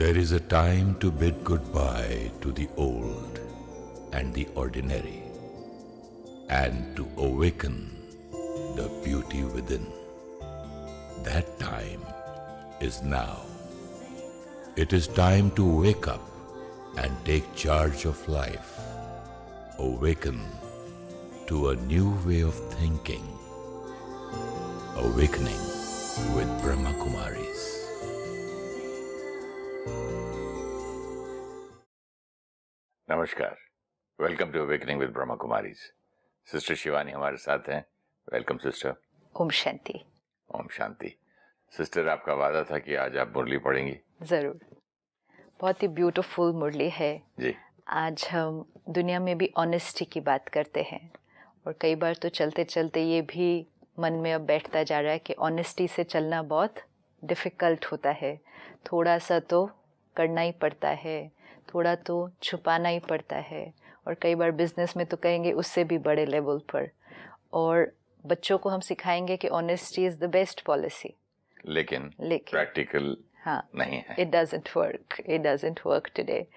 There is a time to bid goodbye to the old and the ordinary, and to awaken the beauty within. That time is now. It is time to wake up and take charge of life. Awaken to a new way of thinking. Awakening with Brahma Kumaris. नमस्कार, welcome to awakening with Brahma Kumaris. Sister Shivani हमारे साथ हैं। Welcome sister. ओम शांति। ओम शांति। Sister, आपका वादा था कि आज आप मुरली पढ़ेंगी। ज़रूर। बहुत ही ब्यूटीफुल मुरली है जी। आज हम दुनिया में भी ऑनेस्टी की बात करते हैं, और कई बार तो चलते चलते ये भी मन में अब बैठता जा रहा है कि ऑनेस्टी से चलना बहुत डिफ़िकल्ट होता है। थोड़ा सा तो करना ही पड़ता है, थोड़ा तो छुपाना ही पड़ता है, और कई बार बिजनेस में तो कहेंगे उससे भी बड़े लेवल पर। और बच्चों को हम सिखाएंगे कि honesty is the best policy, लेकिन प्रैक्टिकल नहीं है। It doesn't work today.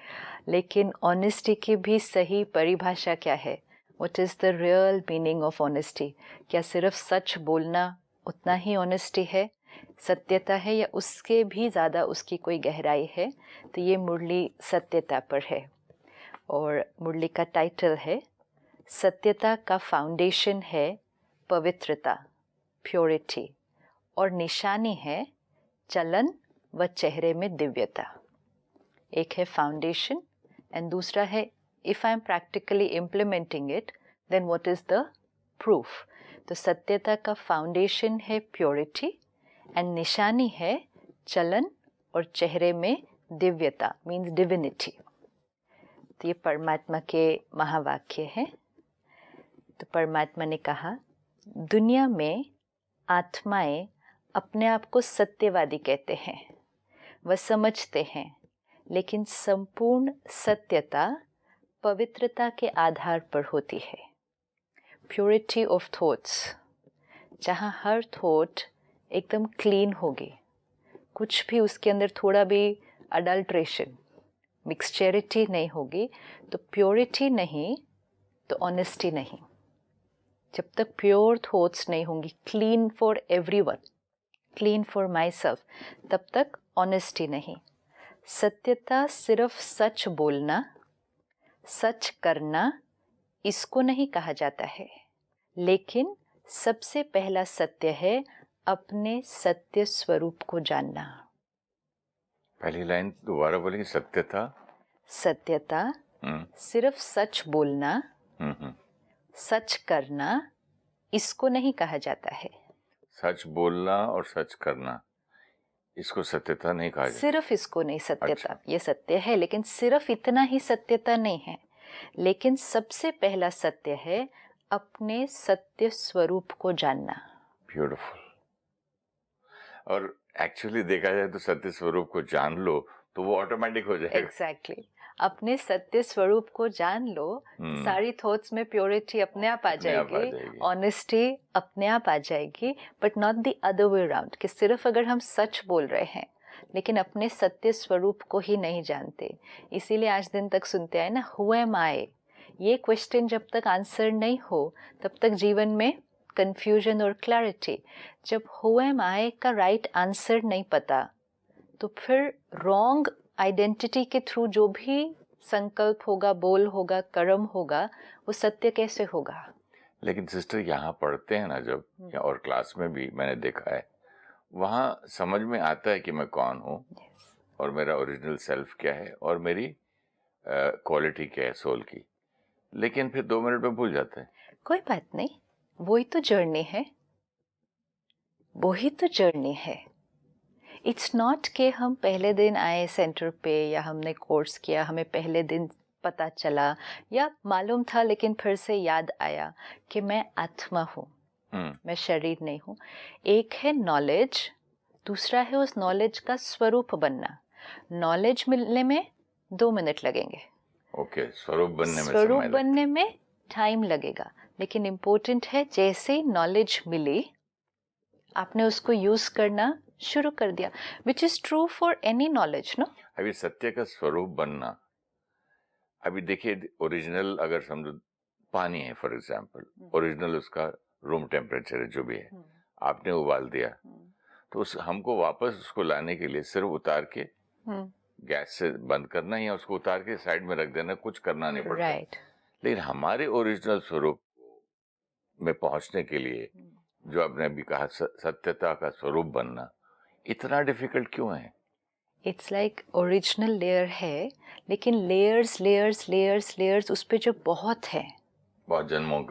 लेकिन ऑनेस्टी की भी सही परिभाषा क्या है? What is the real meaning of honesty? क्या सिर्फ सच बोलना उतना ही ऑनेस्टी है, सत्यता है, या उसके भी ज़्यादा उसकी कोई गहराई है? तो ये मुरली सत्यता पर है, और मुरली का टाइटल है सत्यता का फाउंडेशन है पवित्रता, प्योरिटी, और निशानी है चलन व चेहरे में दिव्यता। एक है फाउंडेशन एंड दूसरा है if I am practically implementing it then what is the proof. तो सत्यता का फाउंडेशन है प्योरिटी एंड निशानी है चलन और चेहरे में दिव्यता, मीन्स डिविनिटी। तो ये परमात्मा के महावाक्य हैं। तो परमात्मा ने कहा, दुनिया में आत्माएं अपने आप को सत्यवादी कहते हैं, वह समझते हैं, लेकिन संपूर्ण सत्यता पवित्रता के आधार पर होती है। प्योरिटी ऑफ थॉट्स, जहाँ हर थॉट एकदम क्लीन होगी, कुछ भी उसके अंदर थोड़ा भी अडल्ट्रेशन, मिक्सचरिटी नहीं होगी, तो प्योरिटी नहीं तो ऑनेस्टी नहीं। जब तक प्योर थॉट्स नहीं होंगी, clean for everyone, clean for my self, तब तक ऑनेस्टी नहीं। सत्यता सिर्फ सच बोलना, सच करना, इसको नहीं कहा जाता है, लेकिन सबसे पहला सत्य है अपने सत्य स्वरूप को जानना। पहली लाइन दोबारा बोलेंगे। सत्यता सिर्फ सच बोलना, सच करना, इसको नहीं कहा जाता है। सच बोलना और सच करना, इसको सत्यता नहीं कहा जाता। सिर्फ इसको नहीं सत्यता। अच्छा। ये सत्य है, लेकिन सिर्फ इतना ही सत्यता नहीं है। लेकिन सबसे पहला सत्य है अपने सत्य स्वरूप को जानना। ब्यूटीफुल। और एक्चुअली देखा जाए तो सत्य स्वरूप को जान लो तो वो ऑटोमेटिक हो जाएगा। एग्जैक्टली। अपने सत्य स्वरूप को जान लो, सारी थॉट्स में प्योरिटी अपने आप आ जाएगी, ऑनेस्टी अपने आप आ जाएगी। But not the other way around, कि सिर्फ अगर हम सच बोल रहे हैं लेकिन अपने सत्य स्वरूप को ही नहीं जानते। इसीलिए आज दिन तक सुनते आए ना, हु एम आई। ये क्वेश्चन जब तक आंसर नहीं हो तब तक जीवन में कंफ्यूजन और क्लैरिटी। जब हु एम आई का राइट आंसर नहीं पता, तो फिर रॉन्ग आइडेंटिटी के थ्रू जो भी संकल्प होगा, बोल होगा, कर्म होगा, वो सत्य कैसे होगा? लेकिन सिस्टर, यहाँ पढ़ते हैं ना जब, और क्लास में भी मैंने देखा है, वहाँ समझ में आता है कि मैं कौन हूँ, और मेरा ओरिजिनल सेल्फ क्या है, और मेरी क्वालिटी क्या है सोल की। लेकिन फिर 2 मिनट में भूल जाते हैं। कोई बात नहीं, वही तो जर्नी है, वही तो जर्नी है। इट्स नॉट कि हम पहले दिन आए सेंटर पे, या हमने कोर्स किया, हमें पहले दिन पता चला या मालूम था, लेकिन फिर से याद आया कि मैं आत्मा हूँ, मैं शरीर नहीं हूँ। एक है नॉलेज, दूसरा है उस नॉलेज का स्वरूप बनना। नॉलेज मिलने में 2 मिनट लगेंगे, ओके, स्वरूप बनने में टाइम लगेगा। लेकिन इम्पोर्टेंट है, जैसे नॉलेज मिली आपने उसको यूज़ करना शुरू कर दिया, which is true for any knowledge, no? अभी सत्य का स्वरूप बनना, अभी देखिए ओरिजिनल अगर समझो पानी है फॉर एग्जांपल, ओरिजिनल उसका रूम टेम्परेचर है जो भी है, आपने उबाल दिया तो उस हमको वापस उसको लाने के लिए सिर्फ उतार के गैस से बंद करना या उसको उतार के साइड में रख देना, कुछ करना नहीं पड़ता। राइट। लेकिन हमारे ओरिजिनल स्वरूप में पहुंचने के लिए जो आपने अभी कहा सत्यता का स्वरूप बनना इतना डिफिकल्ट क्यों है? इट्स लाइक ओरिजिनल लेयर है, लेकिन लेयर्स लेयर्स लेयर्स लेयर्स उस पे जो बहुत है, बहुत जन्मों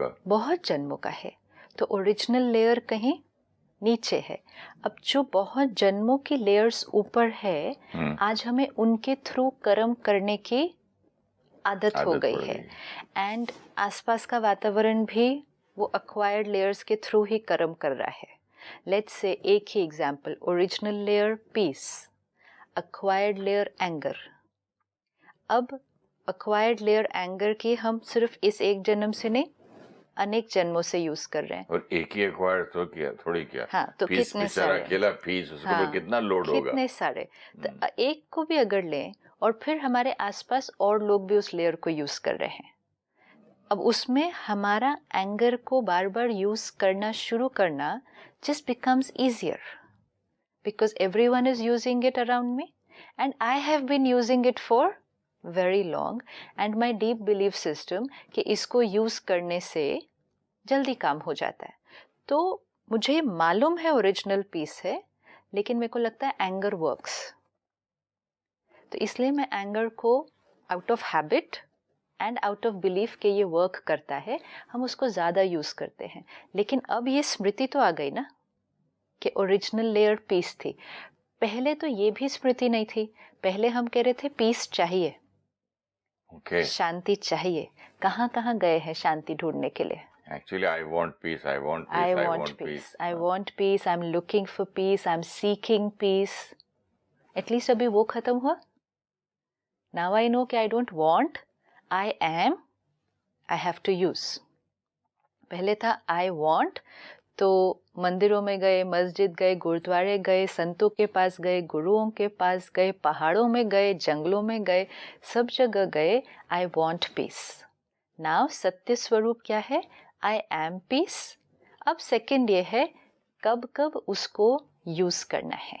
का है, तो ओरिजिनल लेयर कहीं नीचे है। अब जो बहुत जन्मों की लेयर्स ऊपर है, आज हमें उनके थ्रू कर्म करने की आदत हो गई है, एंड आसपास का वातावरण भी वो अक्वायर्ड लेयर्स के थ्रू ही कर्म कर रहा है। लेट्स से एक ही example, original layer peace, acquired layer anger. अब अक्वायर्ड लेयर एंगर की हम सिर्फ इस एक जन्म से नहीं, अनेक जन्मों से यूज कर रहे हैं। और एक ही एक्वायर्ड तो किया थोड़ी किया। हाँ, तो कितने सारे, अकेला फीस उसके ऊपर कितना लोड होगा, कितने सारे। तो एक को भी अगर लें और फिर हमारे आसपास और लोग भी उस लेयर को यूज कर रहे हैं, अब उसमें हमारा एंगर को बार बार यूज करना शुरू करना just becomes easier because everyone is using it around me and I have been using it for very long and my deep belief system कि इसको यूज करने से जल्दी काम हो जाता है। तो मुझे मालूम है ओरिजिनल पीस है, लेकिन मेरे को लगता है एंगर वर्क्स, तो इसलिए मैं एंगर को out of habit and out of belief के ये वर्क करता है, हम उसको ज़्यादा यूज़ करते हैं। लेकिन अब ये स्मृति तो आ गई ना कि ओरिजिनल लेयर पीस थी। पहले तो ये भी स्मृति नहीं थी, पहले हम कह रहे थे पीस चाहिए, शांति चाहिए। कहाँ कहाँ गए हैं शांति ढूंढने के लिए? Actually, I want peace, I want peace, I want peace, I want peace, I'm looking for peace, I'm seeking peace. At least अभी वो खत्म हुआ। Now I know कि I don't want, I am, I have to use. पहले था I want, तो मंदिरों में गए, मस्जिद गए, गुरुद्वारे गए, संतों के पास गए, गुरुओं के पास गए, पहाड़ों में गए, जंगलों में गए, सब जगह गए, I want peace. Now सत्य स्वरूप क्या है? I am peace. अब सेकंड ये है कब कब उसको यूज करना है।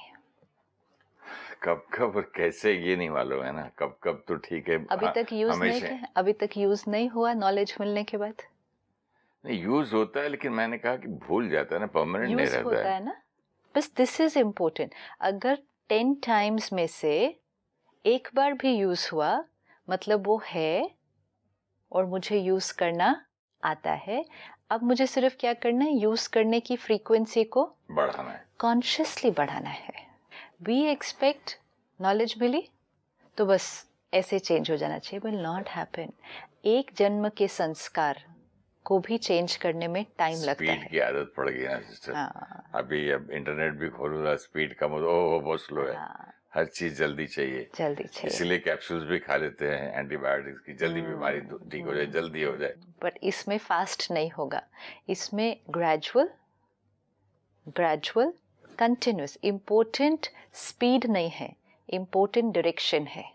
कब कब और कैसे ये नहीं मालूम है ना, कब कब तो ठीक है। अभी तक यूज नहीं किया, अभी तक यूज नहीं हुआ नॉलेज मिलने के बाद। नहीं, यूज होता है, लेकिन मैंने कहा कि भूल जाता है ना, परमानेंट नहीं रहता होता है ना। बस दिस इज इम्पोर्टेंट। अगर 10 टाइम्स में से एक बार भी यूज हुआ, मतलब वो है और मुझे यूज करना आता है। अब मुझे सिर्फ क्या करना है? यूज करने की फ्रीक्वेंसी को बढ़ाना है, कॉन्शियसली बढ़ाना है। वी एक्सपेक्ट नॉलेज मिली तो बस ऐसे चेंज हो जाना चाहिए, विल नॉट हैपन। एक जन्म के संस्कार को भी चेंज करने में टाइम लगता है। स्पीड की आदत पड़ गई ना सिस्टर। हाँ। अभी अब इंटरनेट भी खोलूंगा, स्पीड कम हो, ओह बहुत स्लो है। हाँ। हर चीज जल्दी चाहिए, इसलिए कैप्सूल्स भी खा लेते हैं एंटीबायोटिक्स की, जल्दी बीमारी ठीक हो जाए, जल्दी हो जाए। बट इसमें फास्ट नहीं होगा, इसमें ग्रेजुअल कंटिन्यूस। इम्पोर्टेंट स्पीड नहीं है, इम्पोर्टेंट डायरेक्शन है।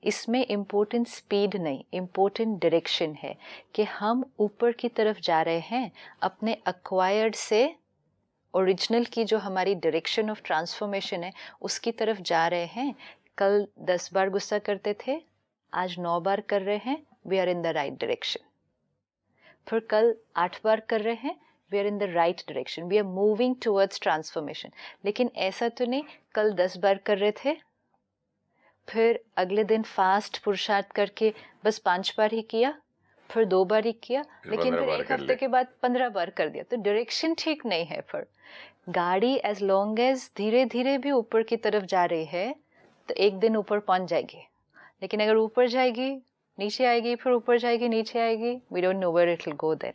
इसमें इम्पोर्टेंट स्पीड नहीं, इम्पोर्टेंट डायरेक्शन है कि हम ऊपर की तरफ जा रहे हैं, अपने अक्वायर्ड से ओरिजिनल की जो हमारी डायरेक्शन ऑफ ट्रांसफॉर्मेशन है उसकी तरफ जा रहे हैं। कल 10 बार गुस्सा करते थे, आज 9 बार कर रहे हैं, we are in the right direction. फिर कल 8 बार कर रहे हैं, we are in the right direction, we are moving towards transformation. लेकिन ऐसा तो नहीं कल 10 बार कर रहे थे, फिर अगले दिन फास्ट पुरुषार्थ करके बस 5 बार ही किया, फिर 2 बार ही किया, लेकिन फिर एक हफ्ते के बाद 15 बार कर दिया, तो डायरेक्शन ठीक नहीं है। फिर गाड़ी एज लॉन्ग एज धीरे धीरे भी ऊपर की तरफ जा रही है तो एक दिन ऊपर पहुंच जाएगी, लेकिन अगर ऊपर जाएगी नीचे आएगी, फिर ऊपर जाएगी नीचे आएगी, we don't know where it will go then.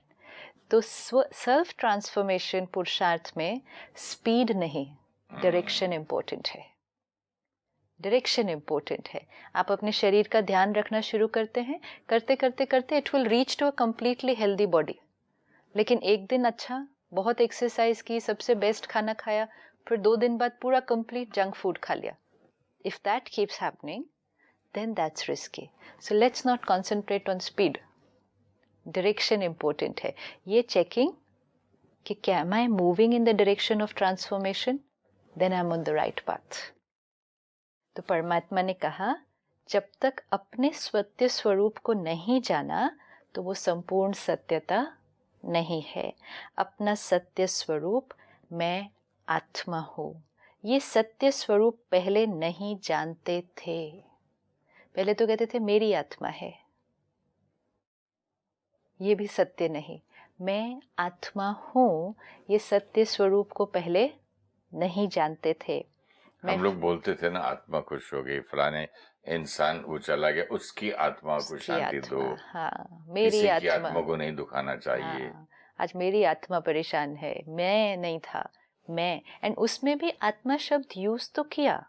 तो सेल्फ ट्रांसफॉर्मेशन पुरुषार्थ में स्पीड नहीं, डायरेक्शन इम्पोर्टेंट है। डायरेक्शन इम्पोर्टेंट है। आप अपने शरीर का ध्यान रखना शुरू करते हैं, करते करते करते it will reach to a completely healthy body. लेकिन एक दिन अच्छा बहुत एक्सरसाइज की, सबसे बेस्ट खाना खाया, फिर 2 दिन बाद पूरा कंप्लीट जंक फूड खा लिया. If that keeps happening, then that's risky. So let's not concentrate on speed. Direction important है. ये checking कि क्या am I moving in the direction of transformation? Then I'm on the right path. तो परमात्मा ने कहा जब तक अपने सत्य स्वरूप को नहीं जाना तो वो संपूर्ण सत्यता नहीं है. अपना सत्य स्वरूप मैं आत्मा हूँ. ये सत्य स्वरूप पहले नहीं जानते थे. पहले तो कहते थे मेरी आत्मा है. ये भी सत्य नहीं. मैं आत्मा हूँ ये सत्य स्वरूप को पहले नहीं जानते थे. हम लोग बोलते थे ना आत्मा खुश हो गई, फलाने इंसान वो चला गया, उसकी आत्मा को शांति दो. हाँ, मेरी किसी की आत्मा आत्मा को नहीं दुखाना चाहिए. हाँ, आज मेरी आत्मा परेशान है, मैं नहीं था, मैं. एंड उसमें भी आत्मा शब्द यूज तो किया,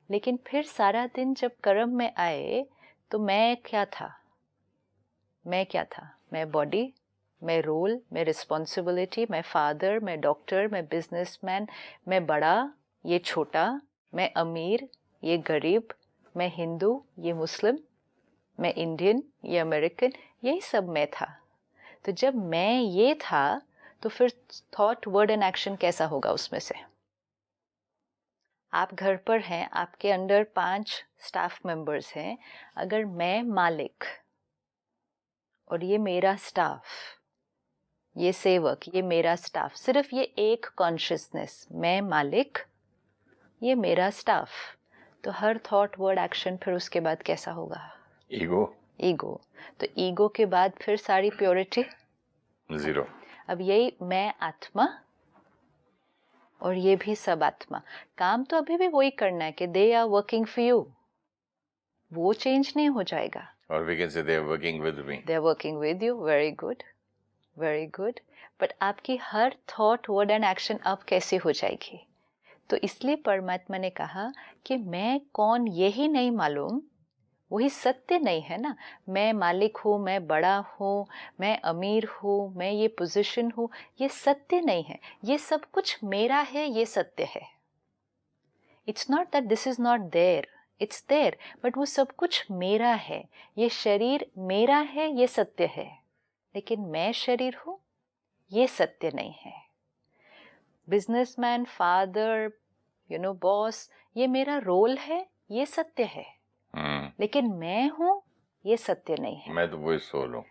लेकिन फिर सारा दिन जब कर्म में आए तो मैं क्या था? मैं क्या था? मैं बॉडी, मैं रोल, मैं रिस्पॉन्सिबिलिटी, मैं फादर, मैं डॉक्टर, मैं बिजनेसमैन, मैं बड़ा, ये छोटा, मैं अमीर, ये गरीब, मैं हिंदू, ये मुस्लिम, मैं इंडियन, ये अमेरिकन, यही सब मैं था. तो जब मैं ये था तो फिर थॉट, वर्ड एंड एक्शन कैसा होगा उसमें से? आप घर पर हैं, आपके अंडर 5 स्टाफ मेंबर्स हैं. अगर मैं मालिक और ये मेरा स्टाफ, ये सेवक, ये मेरा स्टाफ, सिर्फ ये एक कॉन्शियसनेस, मैं मालिक, ये मेरा स्टाफ, तो हर थॉट, वर्ड, एक्शन फिर उसके बाद कैसा होगा? ईगो. तो ईगो के बाद फिर सारी प्योरिटी जीरो. अब यही मैं आत्मा और ये भी सब आत्मा. काम तो अभी भी वही करना है कि they are working for you. वो चेंज नहीं हो जाएगा. और we can say they are working with me. They are working with you. Very good, very good. But आपकी हर थॉट, वर्ड एंड एक्शन अब कैसे हो जाएगी? तो इसलिए परमात्मा ने कहा कि मैं कौन यही नहीं मालूम, वही सत्य नहीं है ना. मैं मालिक हूँ, मैं बड़ा हूँ, मैं अमीर हूँ, मैं ये पोजीशन हूँ, ये सत्य नहीं है. ये सब कुछ मेरा है, ये सत्य है. It's not that this is not there, it's there, but वो सब कुछ मेरा है. ये शरीर मेरा है, ये सत्य है. लेकिन मैं शरीर हूँ, ये सत्य नहीं है. बिजनेसमैन, फादर, बॉस, ये मेरा रोल है, ये सत्य है. लेकिन मैं हूँ, ये सत्य नहीं है. मैं तो वही सोल हूँ.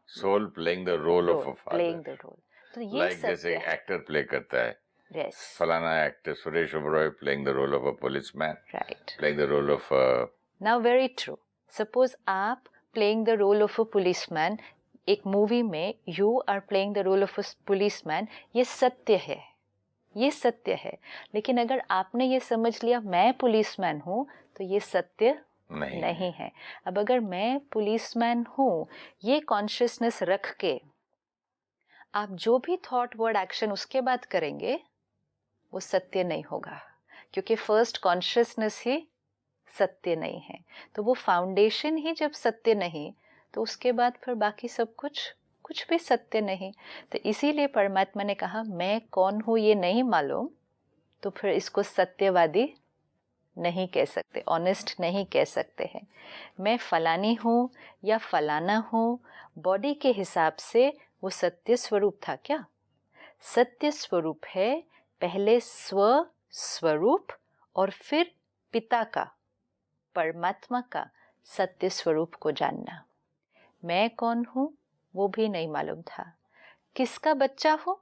Soul playing the role of a father. Playing the role. तो ये लाइक सत्य जैसे है. एक्टर प्ले करता है. Yes. फलाना actor Suresh Oberoi playing the role of a policeman. Right. Playing the role of Now very true. Suppose आप playing the role of a policeman, एक मूवी में you are playing the role of a policeman, ये सत्य है, ये सत्य है. लेकिन अगर आपने ये समझ लिया मैं पुलिसमैन हूँ, तो ये सत्य नहीं है. अब अगर मैं पुलिसमैन हूँ, ये कॉन्शियसनेस रख के आप जो भी थॉट, वर्ड, एक्शन उसके बाद करेंगे, वो सत्य नहीं होगा. क्योंकि फर्स्ट कॉन्शियसनेस ही सत्य नहीं है. तो वो फाउंडेशन ही जब सत्य नहीं, तो उसके बाद फिर बाकी सब कुछ भी सत्य नहीं. तो इसीलिए परमात्मा ने कहा मैं कौन हूँ ये नहीं मालूम, तो फिर इसको सत्यवादी नहीं कह सकते, ऑनेस्ट नहीं कह सकते हैं. मैं फलानी हूँ या फलाना हूँ, बॉडी के हिसाब से वो सत्य स्वरूप था क्या? सत्य स्वरूप है पहले स्वरूप और फिर पिता का, परमात्मा का सत्य स्वरूप को जानना. मैं कौन हूँ वो भी नहीं मालूम था. किसका बच्चा हूँ,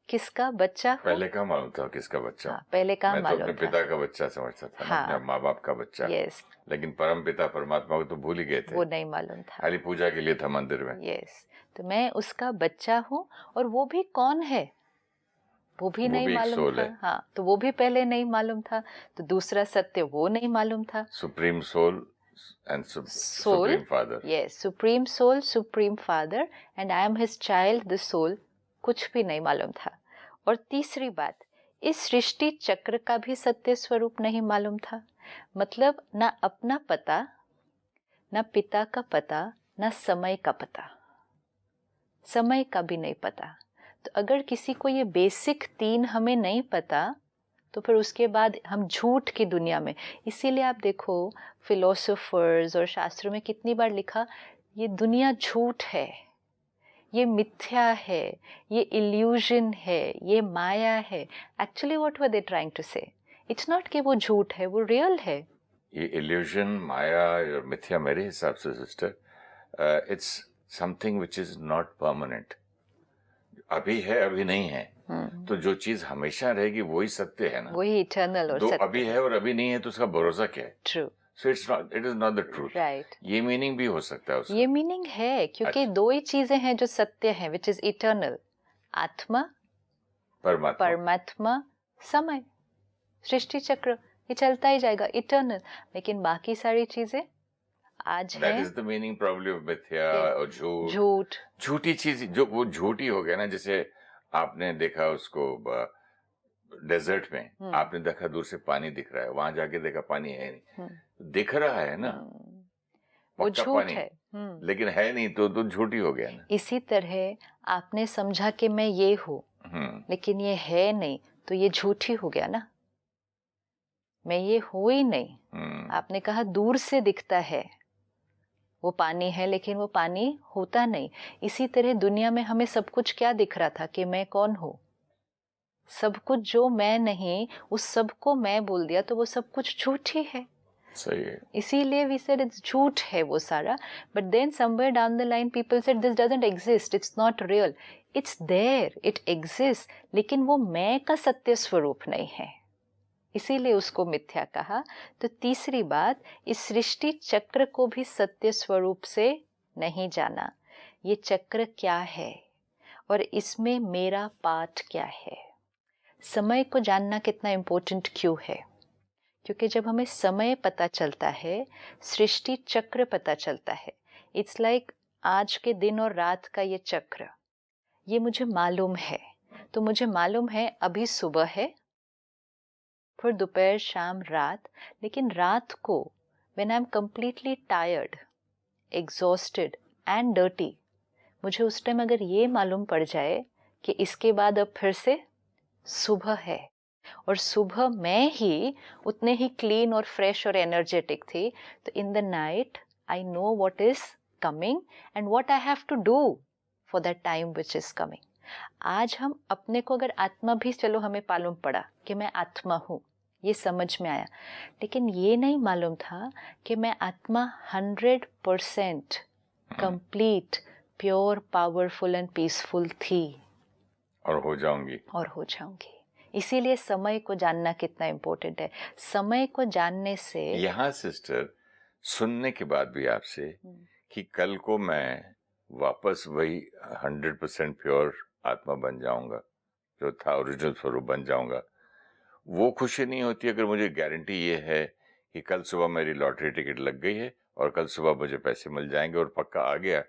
किसका बच्चा हूँ, पहले कहाँ मालूम था किसका बच्चा. हाँ, पहले कहाँ मालूम था. मैं तो अपने पिता का बच्चा समझता था. हाँ, अपने माँ बाप का बच्चा. यस. लेकिन परम पिता परमात्मा को तो भूल ही गए थे. वो नहीं मालूम था. खाली पूजा के लिए था मंदिर में. यस. तो मैं उसका बच्चा हूँ, और वो भी कौन है वो भी नहीं मालूम था. हाँ, तो वो भी पहले नहीं मालूम था. तो दूसरा सत्य वो नहीं मालूम था. Supreme soul and supreme father. Yes, supreme soul, supreme father, and I am his child, the soul. कुछ भी नहीं मालूम था. और तीसरी बात, इस सृष्टि चक्र का भी सत्य स्वरूप नहीं मालूम था. मतलब ना अपना पता, ना पिता का पता, ना समय का पता. समय का भी नहीं पता. तो अगर किसी को ये बेसिक 3 हमें नहीं पता तो फिर उसके बाद हम झूठ की दुनिया में, इसीलिए आप देखो फिलोसोफर्स और शास्त्रों में कितनी बार लिखा ये दुनिया झूठ है, ये मिथ्या है, ये इल्यूजन है, ये माया है। Actually what were they trying to say? It's not कि वो झूठ है, वो रियल है। ये इल्यूजन, माया और मिथ्या मेरे हिसाब से sister it's something which is not permanent. अभी है अभी नहीं है, तो जो चीज हमेशा रहेगी वही सत्य है ना, वही इटर्नल और जो सत्य अभी है और अभी नहीं है तो उसका भरोसा क्या है? True. So it is not the truth. Right, ये मीनिंग भी हो सकता है उसका। ये मीनिंग है क्योंकि अच्छा। 2 ही चीजें हैं जो सत्य हैं, विच इज इटर्नल, आत्मा, परमात्मा। परमात्मा, समय, सृष्टि चक्र, ये चलता ही जाएगा, इटर्नल। लेकिन बाकी सारी चीजें आज दैट है is the meaning probably of मिथ्या और झूठ। झूठ। झूठी चीज जो वो झूठी हो गया ना, जैसे आपने देखा उसको डेजर्ट में, आपने देखा दूर से पानी दिख रहा है, वहां जाके देखा पानी है नहीं, दिख रहा है ना वो पक्का झूठ पानी, है। लेकिन है नहीं तो झूठी हो गया ना। इसी तरह आपने समझा कि मैं ये हूँ लेकिन ये है नहीं, तो ये झूठी हो गया ना, मैं ये हूँ ही नहीं। आपने कहा दूर से दिखता है वो पानी है लेकिन वो पानी होता नहीं। इसी तरह दुनिया में हमें सब कुछ क्या दिख रहा था कि मैं कौन हूँ, सब कुछ जो मैं नहीं उस सब को मैं बोल दिया तो वो सब कुछ झूठ ही है। सही है। इसीलिए वी सेड इट्स झूठ है वो सारा, but then somewhere down the line people said this doesn't exist, it's not real. It's there, it exist, लेकिन वो मैं का सत्य स्वरूप नहीं है, इसीलिए उसको मिथ्या कहा। तो तीसरी बात, इस सृष्टि चक्र को भी सत्य स्वरूप से नहीं जाना। ये चक्र क्या है और इसमें मेरा पार्ट क्या है। समय को जानना कितना इम्पोर्टेंट क्यों है? क्योंकि जब हमें समय पता चलता है, सृष्टि चक्र पता चलता है, इट्स लाइक आज के दिन और रात का ये चक्र, ये मुझे मालूम है। तो मुझे मालूम है अभी सुबह है, फिर दोपहर, शाम, रात। लेकिन रात को when I am completely tired, exhausted and dirty, मुझे उस टाइम अगर ये मालूम पड़ जाए कि इसके बाद अब फिर से सुबह है और सुबह मैं ही उतने ही क्लीन और फ्रेश और एनर्जेटिक थी, तो in the night I know what is coming and what I have to do for that time which is coming. आज हम अपने को अगर आत्मा भी, चलो हमें मालूम पड़ा कि मैं आत्मा हूँ, ये समझ में आया, लेकिन ये नहीं मालूम था कि मैं आत्मा 100% complete, pure, powerful and peaceful थी और हो जाऊंगी। इसीलिए समय को जानना कितना इम्पोर्टेंट है। समय को जानने से यहाँ सिस्टर सुनने के बाद भी आपसे कि कल को मैं वापस वही 100% प्योर आत्मा बन जाऊंगा, जो था ओरिजिनल स्वरूप बन जाऊंगा, वो खुशी नहीं होती अगर मुझे गारंटी ये है कि कल सुबह मेरी लॉटरी टिकट लग गई है और कल सुबह मुझे पैसे मिल जाएंगे और पक्का आ गया।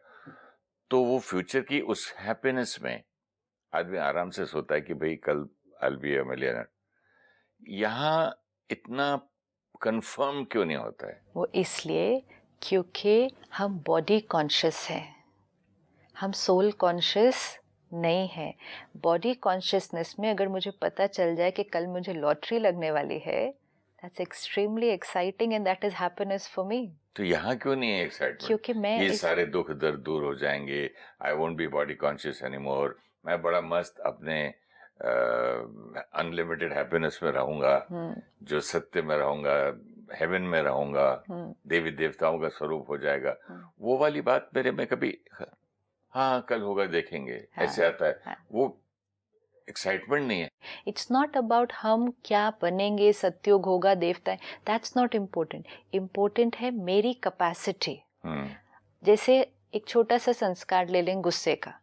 तो वो फ्यूचर की उस हैप्पीनेस में आदमी आराम से सोता है कि भाई कल I will be a millionaire. यहाँ इतना कंफर्म क्यों नहीं होता है? वो इसलिए क्योंकि हम बॉडी कॉन्शियस हैं, हम सोल कॉन्शियस नहीं है। बॉडी कॉन्शियसनेस में अगर मुझे पता चल जाए कि कल मुझे लॉटरी लगने वाली है, that's extremely exciting and that is happiness for me. तो यहाँ क्यों नहीं है एक्साइटमेंट? क्योंकि मैं ये सारे दुख दर्द दूर हो जाएंगे, I won't be body conscious anymore, मैं बड़ा मस्त अपने अनलिमिटेड हैप्पीनेस में रहूंगा, जो सत्य में रहूंगा, हेवन में रहूंगा, देवी देवताओं का स्वरूप हो जाएगा। वो वाली बात मेरे में कभी हाँ कल होगा देखेंगे ऐसे आता है, वो एक्साइटमेंट नहीं है। इट्स नॉट अबाउट हम क्या बनेंगे, सत्युग होगा, देवता है, दैट्स नॉट इम्पोर्टेंट। इम्पोर्टेंट है मेरी कैपेसिटी। जैसे एक छोटा सा संस्कार ले लें गुस्से का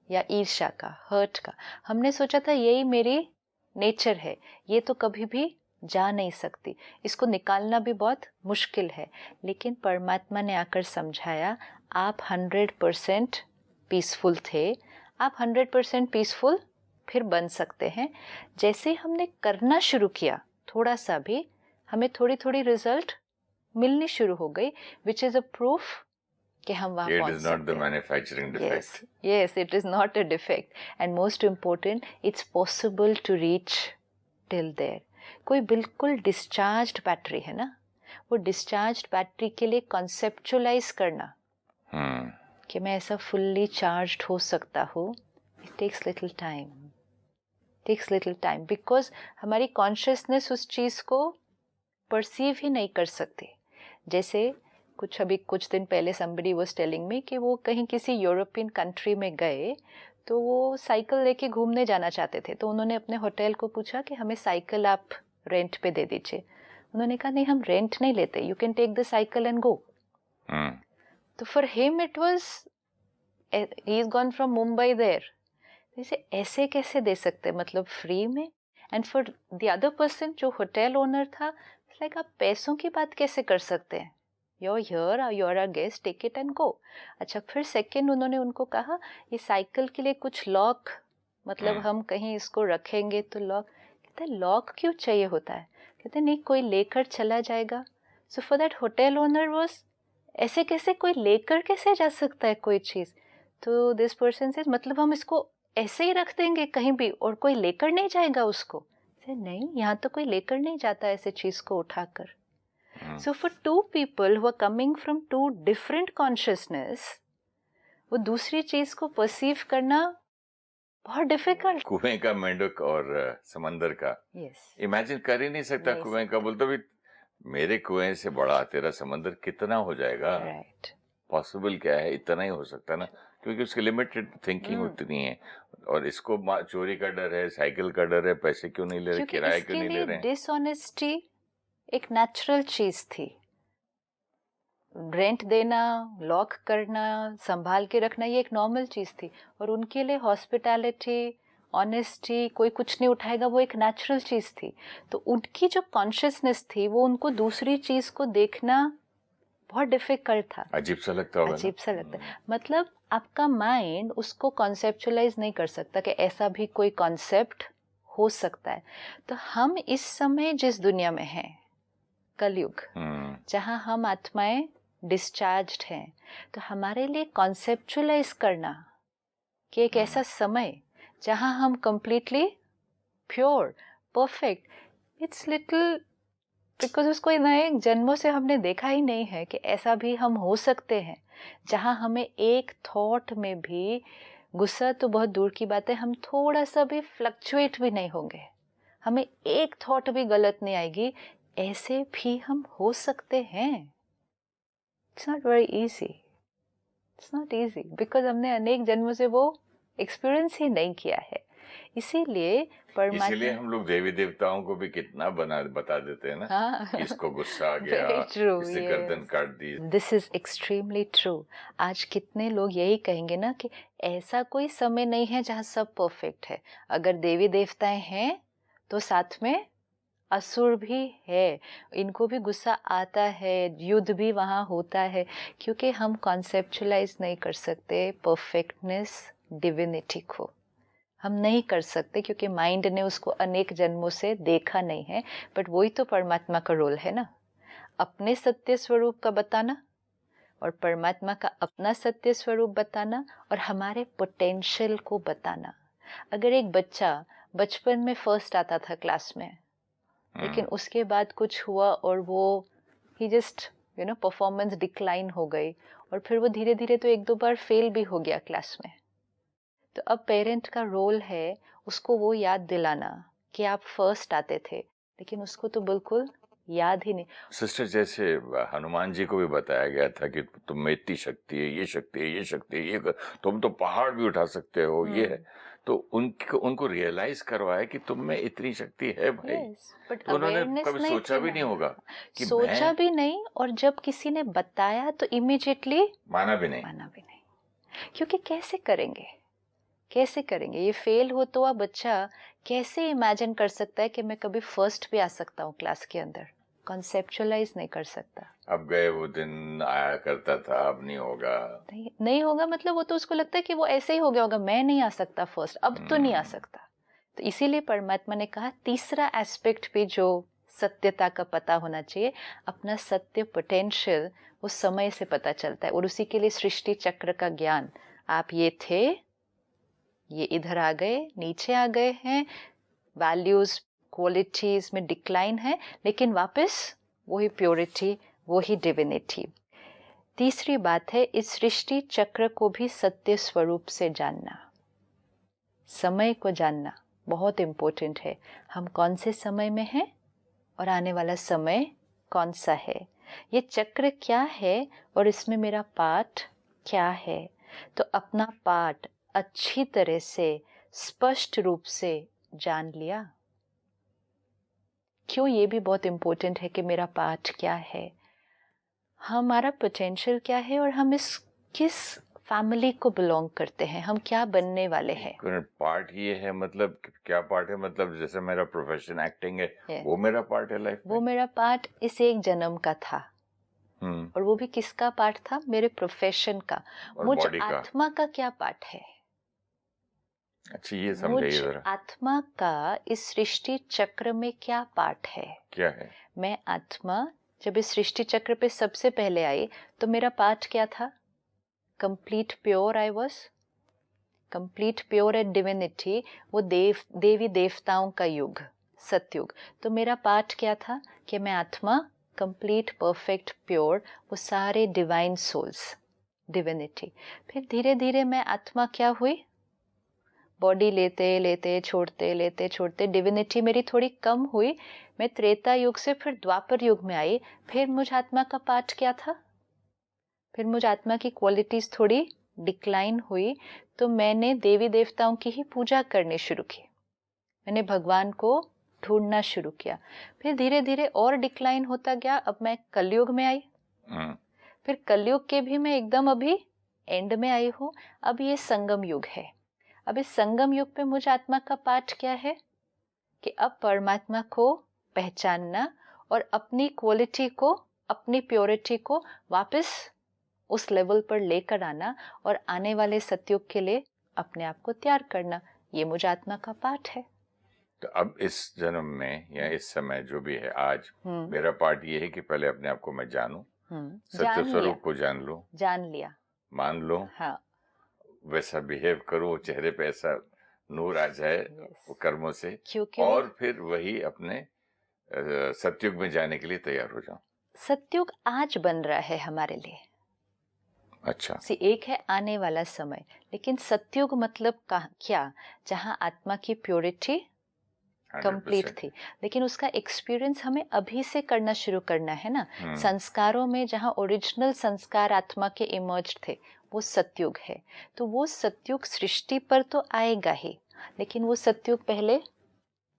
या ईर्ष्या का, हर्ट का, हमने सोचा था यही मेरी नेचर है, ये तो कभी भी जा नहीं सकती, इसको निकालना भी बहुत मुश्किल है। लेकिन परमात्मा ने आकर समझाया आप 100% पीसफुल थे, आप 100% पीसफुल फिर बन सकते हैं। जैसे हमने करना शुरू किया थोड़ा सा भी, हमें थोड़ी थोड़ी रिजल्ट मिलनी शुरू हो गई, विच इज़ अ प्रूफ कि हम वहाँ It पहुँच is not the सकते हैं। manufacturing defect. Yes, it is not a defect. And most important, it's possible to reach till there. कोई बिल्कुल डिस्चार्ज्ड बैटरी है ना, वो डिस्चार्ज्ड बैटरी के लिए कॉन्सेप्चुअलाइज करना कि मैं ऐसा फुल्ली चार्ज्ड हो सकता हूँ, it takes little time because हमारी कॉन्शियसनेस उस चीज़ को परसीव ही नहीं कर सकती। जैसे कुछ दिन पहले somebody was telling me कि वो कहीं किसी यूरोपियन कंट्री में गए, तो वो साइकिल लेके घूमने जाना चाहते थे, तो उन्होंने अपने होटल को पूछा कि हमें साइकिल आप रेंट पे दे दीजिए। उन्होंने कहा नहीं, हम रेंट नहीं लेते, you can take the cycle and go. तो for him it was, he is gone from Mumbai there, जैसे ऐसे कैसे दे सकते, मतलब फ्री में। And for the other person जो होटल ओनर था, लाइक आप पैसों की बात कैसे कर सकते हैं, you're here, you're a guest, take it and go। अच्छा, फिर सेकेंड उन्होंने उनको कहा ये साइकिल के लिए कुछ लॉक, मतलब हम कहीं इसको रखेंगे तो लॉक, कहते लॉक क्यों चाहिए होता है, कहते नहीं कोई लेकर चला जाएगा। So for that hotel owner was, ऐसे कैसे कोई लेकर कैसे जा सकता है कोई चीज़। तो दिस पर्सन से मतलब हम इसको ऐसे ही रख देंगे कहीं भी और कोई लेकर नहीं जाएगा उसको। नहीं, यहाँ तो कोई लेकर नहीं जाता ऐसे चीज़ को उठाकर। So for two people who are coming from two different consciousness, वो दूसरी चीज को परसीव करना बहुत डिफिकल्ट। कुएं का मेंढक और समंदर का इमेजिन कर ही नहीं सकता। कुएं का बोलते भी मेरे कुएं से बड़ा तेरा समंदर कितना हो जाएगा, राइट। पॉसिबल क्या है, इतना ही हो सकता ना, क्योंकि उसकी लिमिटेड थिंकिंग उतनी है। और इसको चोरी का डर है, साइकिल का डर है, पैसे क्यों नहीं ले रहे, किराया क्यों नहीं ले रहे। डिसऑनेस्टी एक नेचुरल चीज थी, रेंट देना, लॉक करना, संभाल के रखना, ये एक नॉर्मल चीज थी। और उनके लिए हॉस्पिटैलिटी, ऑनेस्टी, कोई कुछ नहीं उठाएगा, वो एक नेचुरल चीज थी। तो उनकी जो कॉन्शियसनेस थी, वो उनको दूसरी चीज को देखना बहुत डिफिकल्ट था। अजीब सा लगता होगा, अजीब सा लगता है। मतलब आपका माइंड उसको कॉन्सेप्चुअलाइज नहीं कर सकता कि ऐसा भी कोई कॉन्सेप्ट हो सकता है। तो हम इस समय जिस दुनिया में हैं, कलयुग, जहाँ हम आत्माएं डिस्चार्ज्ड हैं, तो हमारे लिए कॉन्सेप्चुअलाइज करना कि एक ऐसा समय जहाँ हम completely pure, perfect, it's little, because उसको नए जन्मों से हमने देखा ही नहीं है कि ऐसा भी हम हो सकते हैं, जहाँ हमें एक थॉट में भी, गुस्सा तो बहुत दूर की बात है, हम थोड़ा सा भी फ्लक्चुएट भी नहीं होंगे, हमें एक थॉट भी गलत नहीं आएगी, ऐसे भी हम हो सकते हैं। It's not very easy, it's not easy, because हमने अनेक जन्मों से वो एक्सपीरियंस ही नहीं किया है। इसीलिए इसीलिए हम लोग देवी देवताओं को भी कितना बता देते हैं ना। हाँ। इसको गुस्सा आ गया, इससे गर्दन काट दी। This is extremely true. आज कितने लोग यही कहेंगे ना कि ऐसा कोई समय नहीं है जहाँ सब परफेक्ट है। अगर देवी देवताएं हैं तो साथ में असुर भी है, इनको भी गुस्सा आता है, युद्ध भी वहाँ होता है, क्योंकि हम कॉन्सेप्चुअलाइज नहीं कर सकते परफेक्टनेस, डिविनिटी को हम नहीं कर सकते, क्योंकि माइंड ने उसको अनेक जन्मों से देखा नहीं है। बट वही तो परमात्मा का रोल है ना, अपने सत्य स्वरूप का बताना और परमात्मा का अपना सत्य स्वरूप बताना और हमारे पोटेंशियल को बताना। अगर एक बच्चा बचपन में फर्स्ट आता था क्लास में, लेकिन उसके बाद कुछ हुआ और वो ही जस्ट परफॉर्मेंस डिक्लाइन हो गई, और फिर वो धीरे धीरे तो एक दो बार फेल भी हो गया क्लास में, तो अब पेरेंट का रोल है उसको वो याद दिलाना कि आप फर्स्ट आते थे, लेकिन उसको तो बिल्कुल याद ही नहीं। सिस्टर, जैसे हनुमान जी को भी बताया गया था कि तुम में इतनी शक्ति है, ये शक्ति है, ये शक्ति है, ये तुम तो पहाड़ भी उठा सकते हो, ये है। तो उनको रियलाइज करवाया कि तुम में इतनी शक्ति है भाई। बट तो उन्होंने कभी सोचा भी नहीं होगा कि सोचा भी नहीं, और जब किसी ने बताया तो इमीडिएटली माना भी नहीं, क्योंकि कैसे करेंगे ये फेल हो तो बच्चा कैसे इमेजिन कर सकता है कि मैं कभी फर्स्ट भी आ सकता हूँ क्लास के अंदर, कॉन्सेप्चुअलाइज नहीं कर सकता। अब गए वो दिन, आया करता था, अब नहीं होगा, नहीं होगा, मतलब वो तो उसको लगता है कि वो ऐसे ही हो गया होगा, मैं नहीं आ सकता फर्स्ट, अब तो नहीं आ सकता। तो इसीलिए परमात्मा ने कहा तीसरा एस्पेक्ट भी जो सत्यता का पता होना चाहिए, अपना सत्य पोटेंशियल वो समय से पता चलता है। और उसी के लिए सृष्टि चक्र का ज्ञान, आप ये थे, ये इधर आ गए, नीचे आ गए हैं, वैल्यूज क्वालिटीज में डिक्लाइन है, लेकिन वापस वही प्योरिटी, वही डिविनिटी। तीसरी बात है, इस सृष्टि चक्र को भी सत्य स्वरूप से जानना, समय को जानना बहुत इम्पोर्टेंट है। हम कौन से समय में हैं और आने वाला समय कौन सा है, ये चक्र क्या है और इसमें मेरा पार्ट क्या है। तो अपना पार्ट अच्छी तरह से स्पष्ट रूप से जान लिया। क्यों, ये भी बहुत इम्पोर्टेंट है कि मेरा पार्ट क्या है, हमारा पोटेंशियल क्या है, और हम इस किस फैमिली को बिलोंग करते हैं, हम क्या बनने वाले हैं। पार्ट ये है, मतलब क्या पार्ट है, मतलब जैसे मेरा प्रोफेशन एक्टिंग है, वो मेरा पार्ट है लाइफ में। वो मेरा पार्ट इस एक जन्म का था, और वो भी किसका पार्ट था, मेरे प्रोफेशन का। मुझ आत्मा का क्या पार्ट है। अच्छा, ये समझाइए जरा। आत्मा का इस सृष्टि चक्र में क्या पार्ट है, क्या है। मैं आत्मा जब इस सृष्टि चक्र पे सबसे पहले आई तो मेरा पार्ट क्या था, complete pure. I was complete pure at divinity, वो देवी देवताओं का युग, सतयुग। तो मेरा पार्ट क्या था कि मैं आत्मा कंप्लीट परफेक्ट प्योर, वो सारे डिवाइन सोल्स, डिविनिटी। फिर धीरे धीरे मैं आत्मा क्या हुई, बॉडी लेते लेते छोड़ते लेते छोड़ते डिविनिटी मेरी थोड़ी कम हुई। मैं त्रेता युग से फिर द्वापर युग में आई। फिर मुझ आत्मा का पार्ट क्या था, फिर मुझ आत्मा की क्वालिटीज थोड़ी डिक्लाइन हुई, तो मैंने देवी देवताओं की ही पूजा करनी शुरू की, मैंने भगवान को ढूंढना शुरू किया। फिर धीरे धीरे और डिक्लाइन होता गया। अब मैं कलयुग में आई, फिर कलयुग के भी मैं एकदम अभी एंड में आई हूँ। अब ये संगम युग है। अब इस संगम युग पे मुझ आत्मा का पाठ क्या है कि अब परमात्मा को पहचानना और अपनी क्वालिटी को, अपनी प्योरिटी को वापस उस लेवल पर लेकर आना और आने वाले सतयुग के लिए अपने आप को तैयार करना, ये मुझ आत्मा का पाठ है। तो अब इस जन्म में या इस समय जो भी है आज, मेरा पार्ट ये है कि पहले अपने आप को मैं जानूं, सत्य स्वरूप को जान लिया, मान लो, हाँ, वैसा बिहेव करो, चेहरे पे ऐसा नूर आ जाए वो कर्मों से, और फिर वही अपने सतयुग में जाने के लिए तैयार हो जाओ। सतयुग आज बन रहा है हमारे लिए। अच्छा, एक है आने वाला समय, लेकिन सतयुग मतलब क्या, जहाँ आत्मा की प्योरिटी कंप्लीट थी, लेकिन उसका एक्सपीरियंस हमें अभी से करना शुरू करना है ना। संस्कारों में जहाँ ओरिजिनल संस्कार आत्मा के इमर्ज थे, वो सतयुग है। तो वो सतयुग सृष्टि पर तो आएगा ही, लेकिन वो सतयुग पहले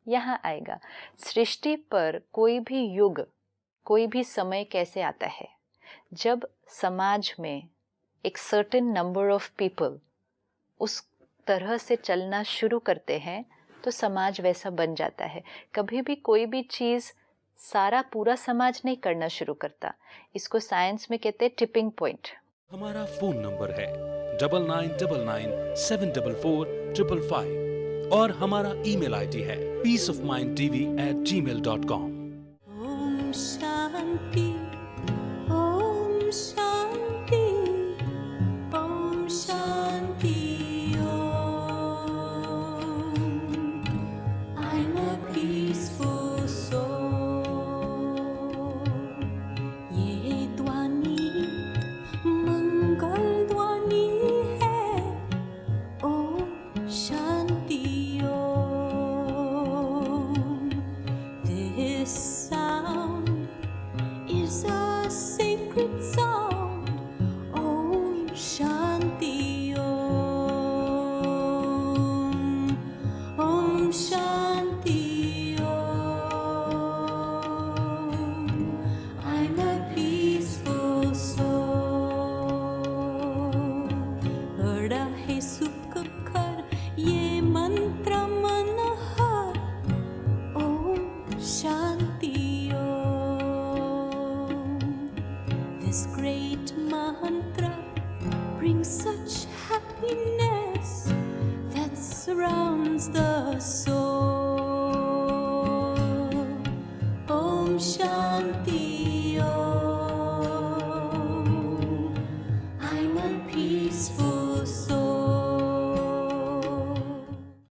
यहाँ आएगा। सृष्टि पर कोई भी युग, कोई भी समय कैसे आता है, जब समाज में एक सर्टेन नंबर ऑफ पीपल उस तरह से चलना शुरू करते हैं तो समाज वैसा बन जाता है। कभी भी कोई भी चीज़ सारा पूरा समाज नहीं करना शुरू करता, इसको साइंस में कहते हैं टिपिंग पॉइंट। हमारा फोन नंबर है 9999744555 और हमारा ईमेल आईडी है peaceofmindtv@gmail.com। ओम शांति, ओम शांति, ओम शांति। I'm a peaceful soul. ये ध्वनि मंगल ध्वनि है, ओम शांति ओम। This sound is a sacred sound, ओम शांति ओम, ओम शांति ओम। I'm a peaceful soul. बड़ा है सुख कर ये मंत्र मनोहर, ओम शांति ओम। This great mantra brings such happiness that surrounds the soul. Om Om Shanti.